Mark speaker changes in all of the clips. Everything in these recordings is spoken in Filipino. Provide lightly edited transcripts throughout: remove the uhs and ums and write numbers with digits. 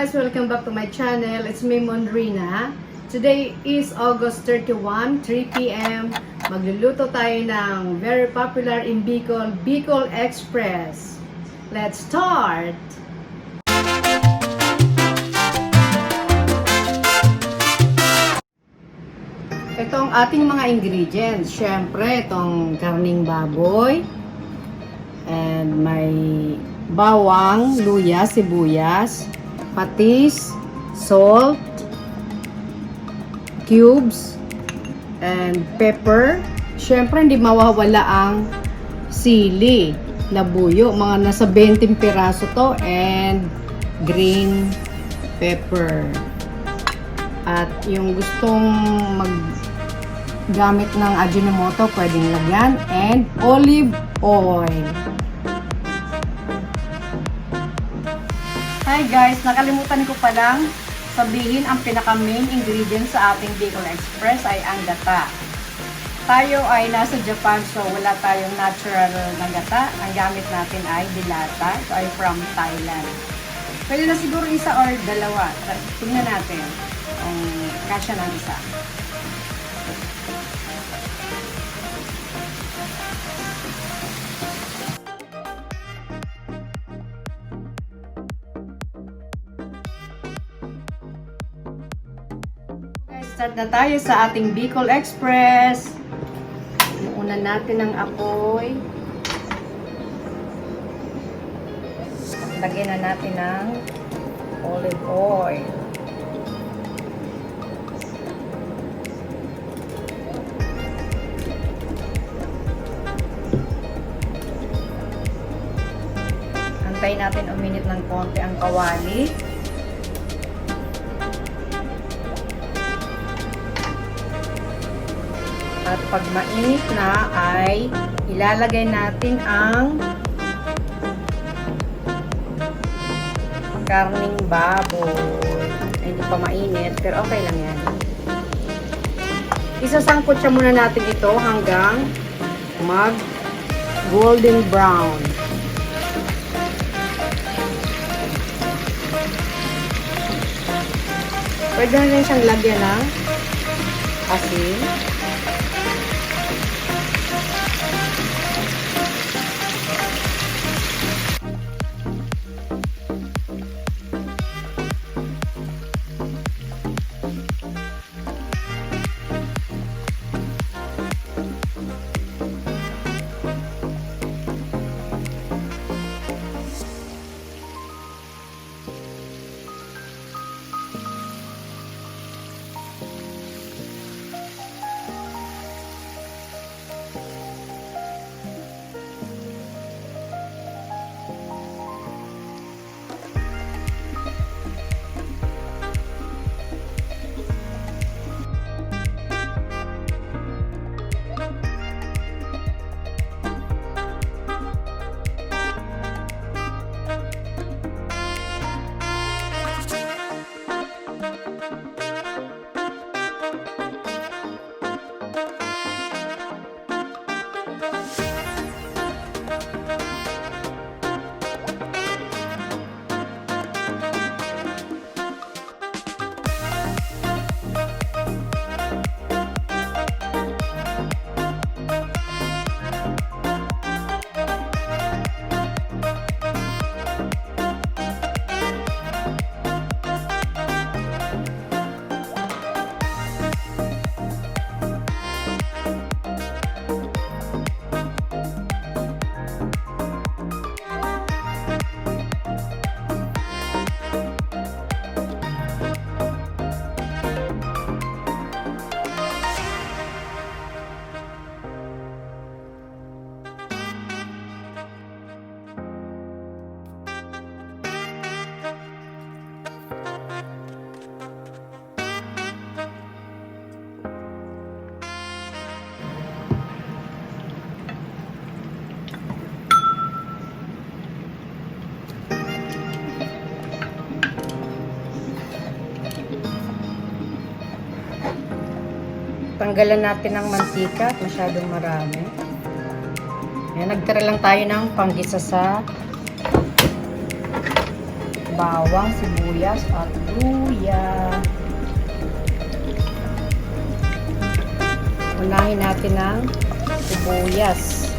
Speaker 1: guys! Welcome back to my channel. It's me, Monrina. Today is August 31, 3 p.m. Magluluto tayo ng very popular in Bicol, Bicol Express. Let's start! Ito ang ating mga ingredients. Siyempre, itong karning baboy. And may bawang, luya, sibuyas, patis, salt, cubes, and pepper. Siyempre, hindi mawawala ang sili, labuyo. Mga nasa 20 piraso to. And green pepper. At yung gustong maggamit ng Ajinomoto, pwedeng lagyan. And olive oil. Hi guys, nakalimutan ko palang sabihin ang pinaka-main ingredient sa ating Bicol Express ay ang gata. Tayo ay nasa Japan, so wala tayong natural na gata. Ang gamit natin ay dilata. Ito ay from Thailand. Pwede na siguro isa or dalawa. Tingnan natin kung kasya ng isa. Start na tayo sa ating Bicol Express. Una natin ang apoy. Lagyan na natin ng olive oil. Antayin natin uminit ng konti ang kawali. At pag mainit na ay ilalagay natin ang karning baboy. Ay, hindi pa mainit, pero okay lang yan. Isasangkot siya muna natin ito hanggang mag golden brown. Pwede na rin siyang lagyan ng asin. Tanggalan natin ng mantika at masyadong marami. Ayan, nagtira lang tayo ng panggisa sa bawang, sibuyas, at luya. Unahin natin ng sibuyas.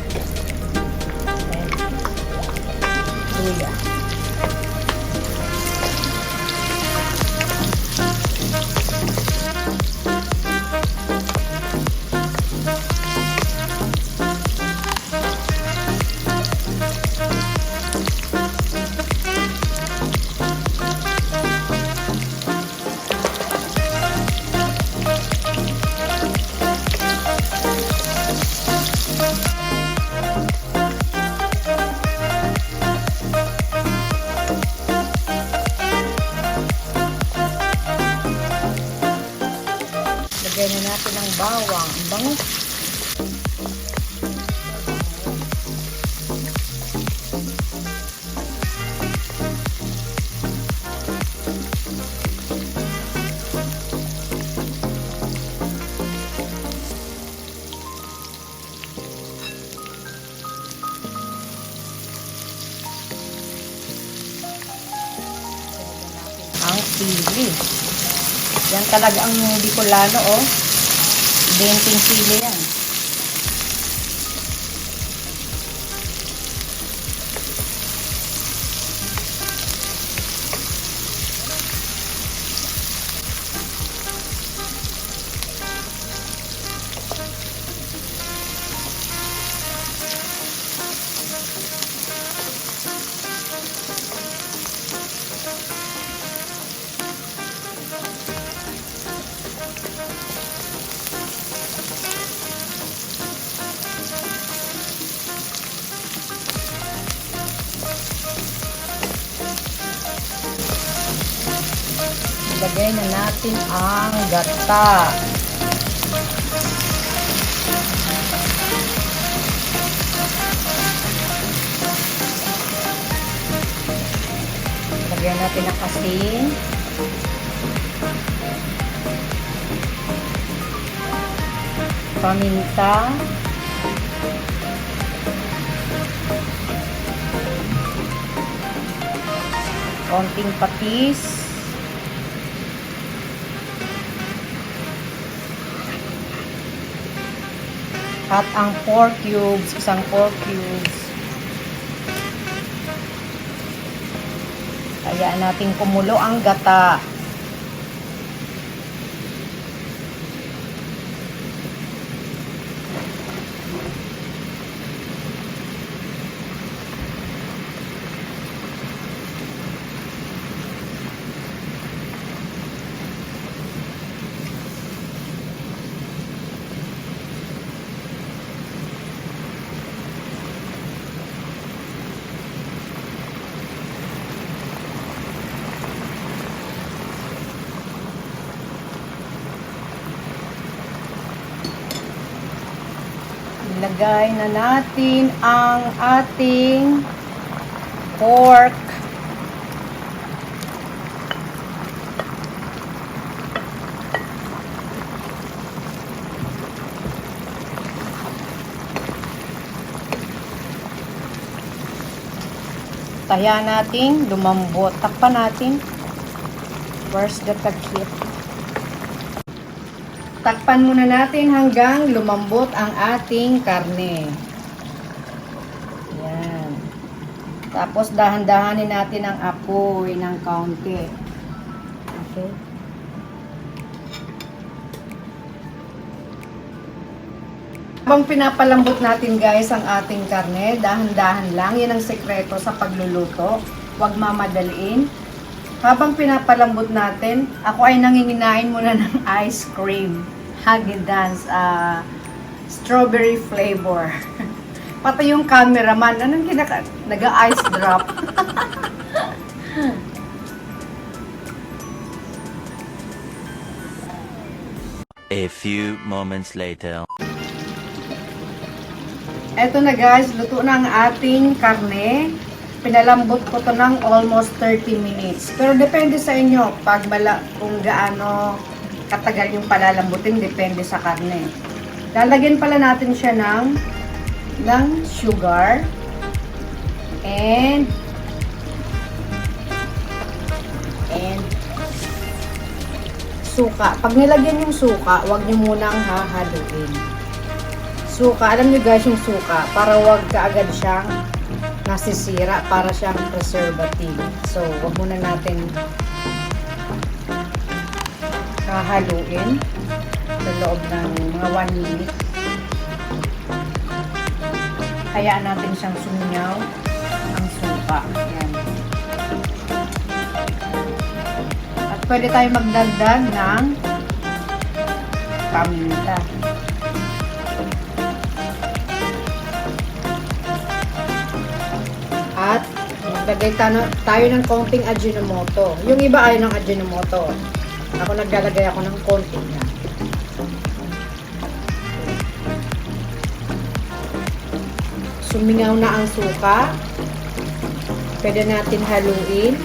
Speaker 1: And luya. Lagyan na natin ng bawang. Ang bango. Ang sili. Yan talaga ang Bicolano, oh. Benting sili yan. Ilagay na natin ang gata. Ilagay natin ang asin. Paminta. Konting patis. At ang pork cubes, isang pork cubes. Hayaan natin kumulo ang gata. Ilagay na natin ang ating pork. Tahiya natin, lumambot. Takpan natin. Where's the takip? Takpan muna natin hanggang lumambot ang ating karne. Yan. Tapos dahan-dahanin natin ang apoy ng kaunti. Okay. Habang pinapalambot natin guys ang ating karne, dahan-dahan lang. Yan ang sekreto sa pagluluto. Huwag mamadaliin. Habang pinapalambot natin, ako ay nanginginain muna ng ice cream. Haagen-Dazs strawberry flavor. Pati yung cameraman, anong naga-ice drop.
Speaker 2: A few moments later.
Speaker 1: Eto na guys, luto na ang ating karne. Pinalambot ko to ng almost 30 minutes. Pero depende sa inyo kung gaano katagal yung palalambutin, depende sa karne. Lalagyan pala natin siya ng sugar and suka. Pag nilagyan yung suka, huwag nyo munang hahaluin. Suka, alam nyo guys yung suka, para huwag kaagad siyang nasisira, para siyang preservative. So, huwag muna natin hahaluin sa loob ng mga 1 minute. Hayaan natin siyang sumingaw ang suka. Ayan. At pwede tayo magdagdag ng paminta. At maglagay tayo ng konting Ajinomoto. Yung iba ay ng Ajinomoto. Ako naglalagay ako ng konti na. Sumingaw na ang suka. Pwede natin haluin.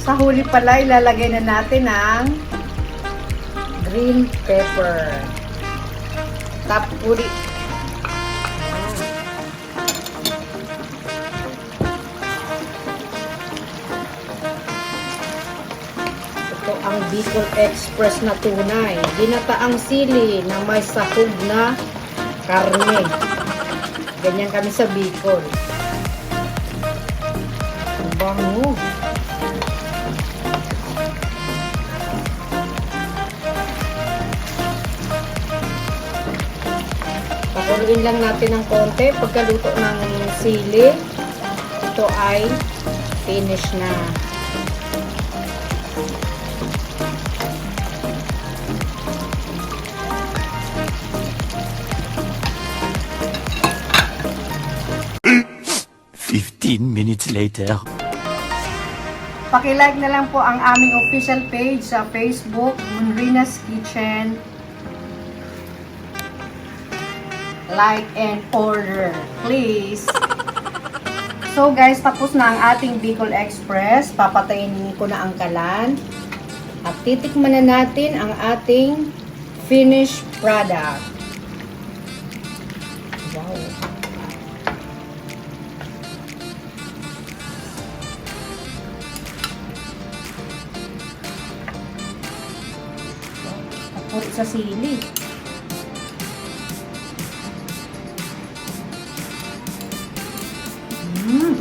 Speaker 1: Sa huli pala, ilalagay na natin ang green pepper. Tapuri. Ito ang Bicol Express na tunay. Ginataang sili na may sahog na karne. Ganyan kami sa Bicol. Ang bango. Pakuluin lang natin ng konti. Pagkaluto ng sili, ito ay finish na.
Speaker 2: Minutes later.
Speaker 1: Paki-like na lang po ang aming official page sa Facebook, Monrina's Kitchen. Like and order, please. So guys, tapos na ang ating Bicol Express. Papatayin ko na ang kalan. At titikman na natin ang ating finished product. Wow. Tapos sa sili.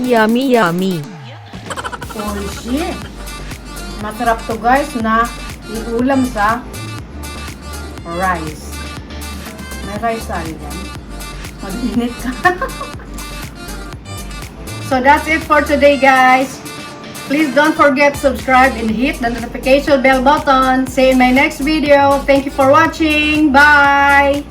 Speaker 3: Yummy, yummy.
Speaker 1: Oh shit. Masarap to guys na iulam sa rice. May rice tayo dyan. Mag-init ka. So that's it for today guys. Please don't forget to subscribe and hit the notification bell button. See you in my next video. Thank you for watching. Bye!